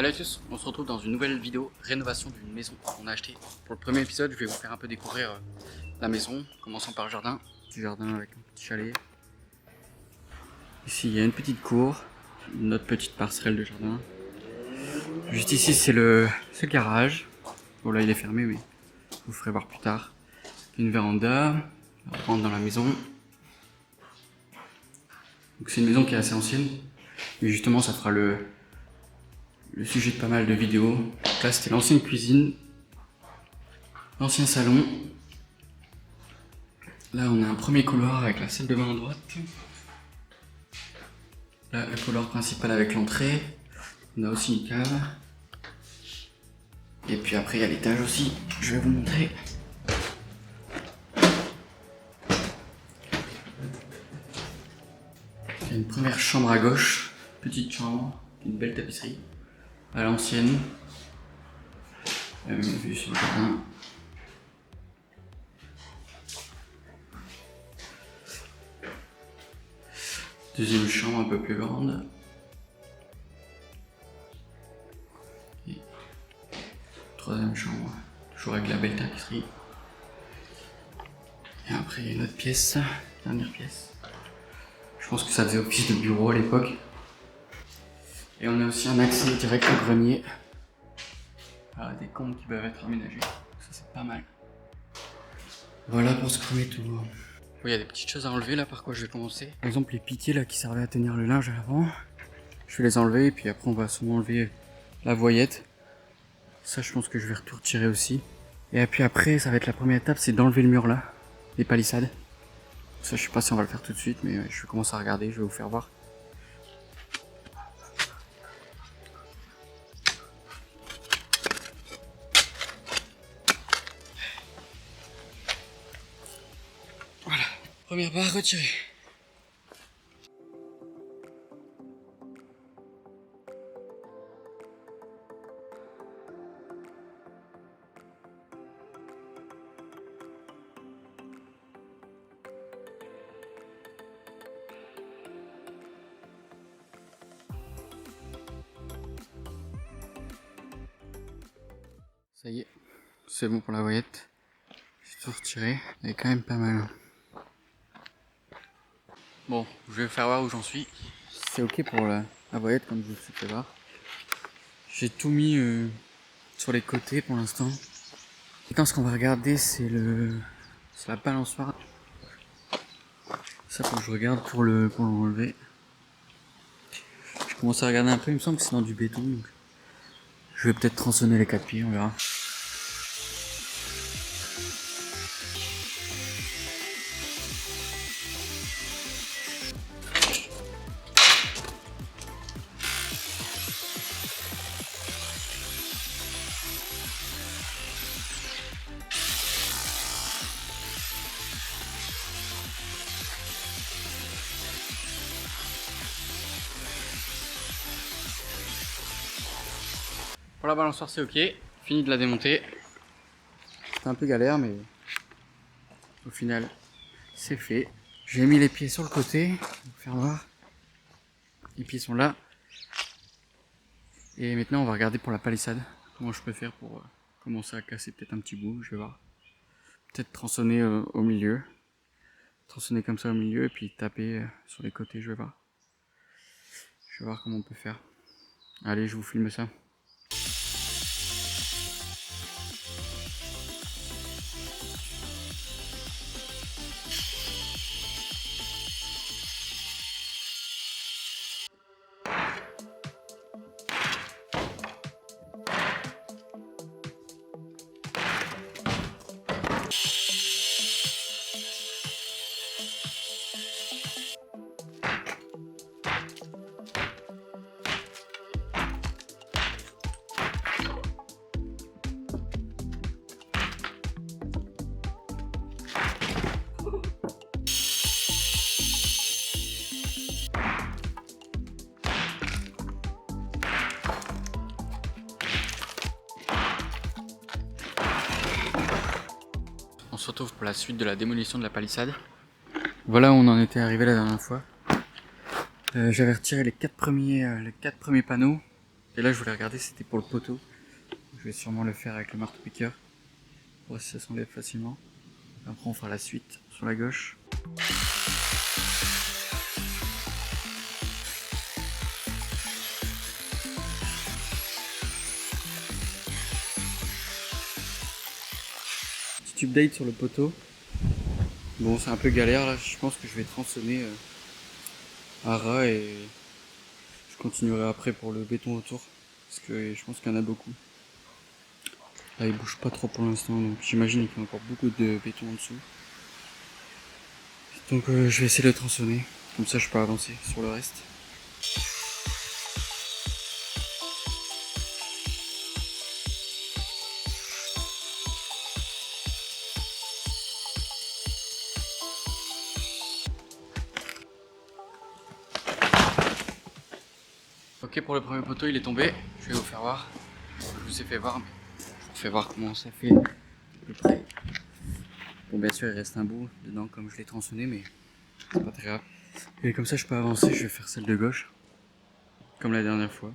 Salut à tous, on se retrouve dans une nouvelle vidéo rénovation d'une maison qu'on a achetée. Pour le premier épisode, je vais vous faire un peu découvrir la maison, commençant par le jardin. Petit jardin avec un petit chalet. Ici, il y a une petite cour, notre petite parcelle de jardin. Juste ici, c'est le garage. Bon, là, il est fermé, mais je vous ferai voir plus tard. Une véranda, on rentre dans la maison. Donc, c'est une maison qui est assez ancienne, mais justement, ça fera le sujet de pas mal de vidéos. Donc là, c'était l'ancienne cuisine, l'ancien salon. Là, on a un premier couloir avec la salle de bain à droite. Là, le couloir principal avec l'entrée. On a aussi une cave. Et puis après, il y a l'étage aussi. Je vais vous montrer. Il y a une première chambre à gauche. Petite chambre, une belle tapisserie. À l'ancienne. La même vue sur le jardin. Deuxième chambre un peu plus grande. Et troisième chambre, toujours avec la belle tapisserie. Et après, il y a une autre pièce, dernière pièce. Je pense que ça faisait office de bureau à l'époque. Et on a aussi un accès direct au grenier. Ah, des combles qui peuvent être aménagés. Ça, c'est pas mal. Voilà pour ce premier tour. Il y a des petites choses à enlever là, par quoi je vais commencer. Par exemple, les piquets là qui servaient à tenir le linge à l'avant. Je vais les enlever et puis après on va sûrement enlever la voyette. Ça, je pense que je vais tout retirer aussi. Et puis après, ça va être la première étape, c'est d'enlever le mur là, les palissades. Ça, je sais pas si on va le faire tout de suite, mais je vais commencer à regarder, je vais vous faire voir. Voilà, première barre retirée. Ça y est, c'est bon pour la voyette. J'ai tout retiré, elle est quand même pas mal. Bon, je vais faire voir où j'en suis. C'est ok pour la voyette comme je vous le fais voir. J'ai tout mis sur les côtés pour l'instant. Maintenant, ce qu'on va regarder, c'est la balançoire. Ça, faut que je regarde pour l'enlever. Je commence à regarder un peu, il me semble que c'est dans du béton. Donc je vais peut-être tronçonner les 4 pieds, on verra. Pour la balançoire, c'est ok. Fini de la démonter. C'était un peu galère, mais au final, c'est fait. J'ai mis les pieds sur le côté. Je vais vous faire voir. Les pieds sont là. Et maintenant, on va regarder pour la palissade. Comment je peux faire pour commencer à casser peut-être un petit bout. Je vais voir. Peut-être tronçonner au milieu. Tronçonner comme ça au milieu et puis taper sur les côtés. Je vais voir. Je vais voir comment on peut faire. Allez, je vous filme ça. On se retrouve pour la suite de la démolition de la palissade. Voilà où on en était arrivé la dernière fois. J'avais retiré les 4 premiers panneaux. Et là je voulais regarder, c'était pour le poteau. Je vais sûrement le faire avec le marteau-piqueur. Pour voir si ça s'enlève facilement. Après on fera la suite sur la gauche. Petit update sur le poteau. Bon, c'est un peu galère là, je pense que je vais tronçonner à ras et je continuerai après pour le béton autour. Parce que je pense qu'il y en a beaucoup. Là il bouge pas trop pour l'instant, donc j'imagine qu'il y a encore beaucoup de béton en dessous. Donc je vais essayer de le tronçonner, comme ça je peux avancer sur le reste. Ok, pour le premier poteau il est tombé, je vais vous faire voir. Je vous ai fait voir, mais je vous fais voir comment ça fait à peu près. Bon, bien sûr il reste un bout dedans comme je l'ai tronçonné, mais c'est pas très grave. Et comme ça je peux avancer, je vais faire celle de gauche, comme la dernière fois.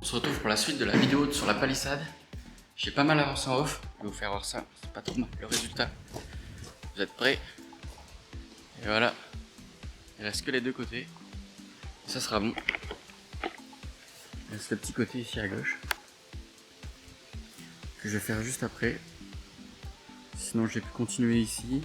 On se retrouve pour la suite de la vidéo sur la palissade. J'ai pas mal avancé en off, je vais vous faire voir ça, c'est pas trop mal le résultat. Vous êtes prêts? Et voilà, il reste que les deux côtés, et ça sera bon. Il reste le petit côté ici à gauche, que je vais faire juste après. Sinon j'ai pu continuer ici.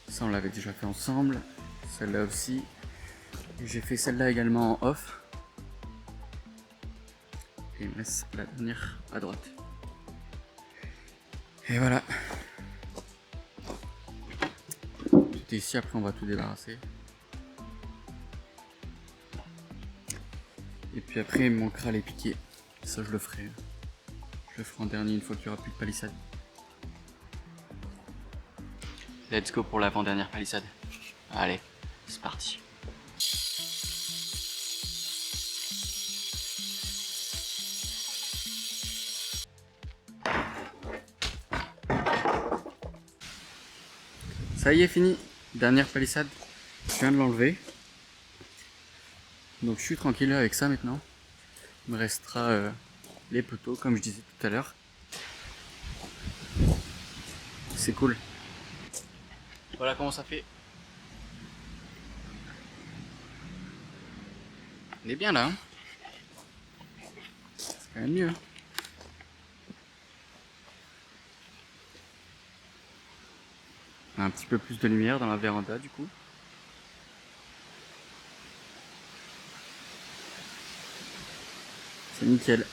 Ça on l'avait déjà fait ensemble, celle-là aussi. J'ai fait celle-là également en off. Et il me laisse la dernière à droite. Et voilà. Tout est ici, après on va tout débarrasser. Et puis après il me manquera les piquets. Ça je le ferai. Je le ferai en dernier une fois qu'il n'y aura plus de palissade. Let's go pour l'avant-dernière palissade. Allez, c'est parti. Ça y est, fini. Dernière palissade. Je viens de l'enlever. Donc je suis tranquille avec ça maintenant. Il me restera les poteaux comme je disais tout à l'heure. C'est cool. Voilà comment ça fait. On est bien là. Hein, c'est quand même mieux. On a un petit peu plus de lumière dans la véranda du coup. C'est nickel.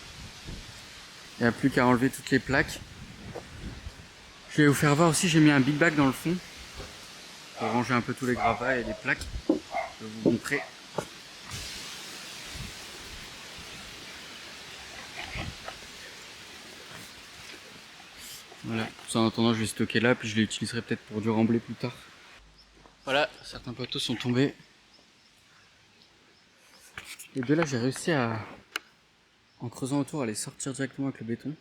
Il n'y a plus qu'à enlever toutes les plaques. Je vais vous faire voir aussi, j'ai mis un big bag dans le fond. Pour ranger un peu tous les gravats et les plaques. Je vais vous montrer. Voilà, ça en attendant je vais stocker là, puis je l'utiliserai peut-être pour du remblai plus tard. Voilà, certains poteaux sont tombés. Et de là j'ai réussi à, en creusant autour, à les sortir directement avec le béton.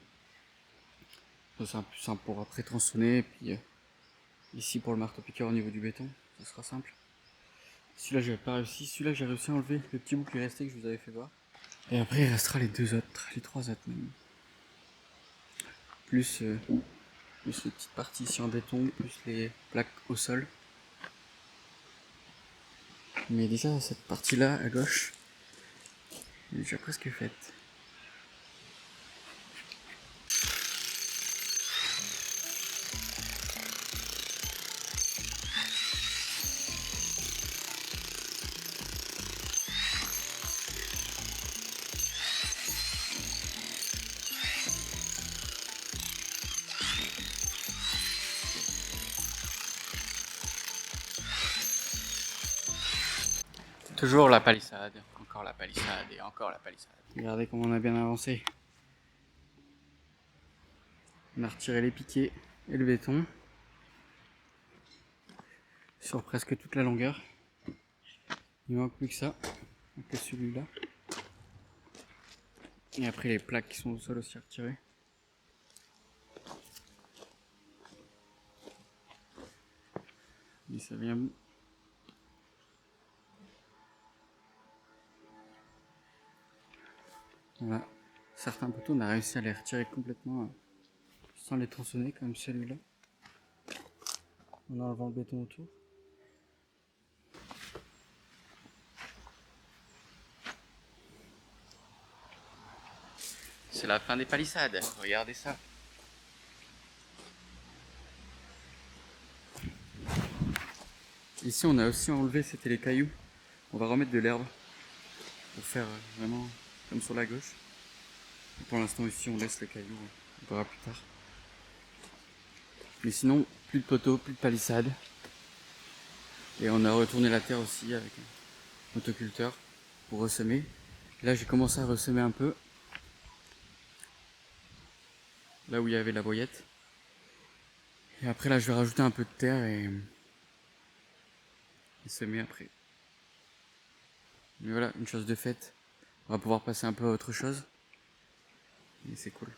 Ça c'est un peu simple pour après tronçonner, et puis ici pour le marteau-piqueur au niveau du béton, ça sera simple. Celui-là j'ai pas réussi, celui-là j'ai réussi à enlever le petit bout qui restait que je vous avais fait voir. Et après il restera les deux autres, les trois autres même. Plus les petites parties ici en béton, plus les plaques au sol. Mais déjà cette partie là à gauche est déjà presque faite. Toujours la palissade, encore la palissade et encore la palissade. Regardez comment on a bien avancé. On a retiré les piquets et le béton sur presque toute la longueur. Il manque plus que ça, que celui-là. Et après les plaques qui sont au sol aussi retirées. Et ça vient. Voilà. Certains poteaux, on a réussi à les retirer complètement sans les tronçonner, comme celui-là. En enlevant le béton autour. C'est la fin des palissades, regardez ça. Ici on a aussi enlevé, c'était les cailloux. On va remettre de l'herbe pour faire vraiment comme sur la gauche. Et pour l'instant ici on laisse les cailloux, on verra plus tard. Mais sinon, plus de poteaux, plus de palissades. Et on a retourné la terre aussi avec un motoculteur pour ressemer. Là j'ai commencé à ressemer un peu. Là où il y avait la boyette. Et après là je vais rajouter un peu de terre et semer après. Mais voilà, une chose de faite. On va pouvoir passer un peu à autre chose. Et c'est cool.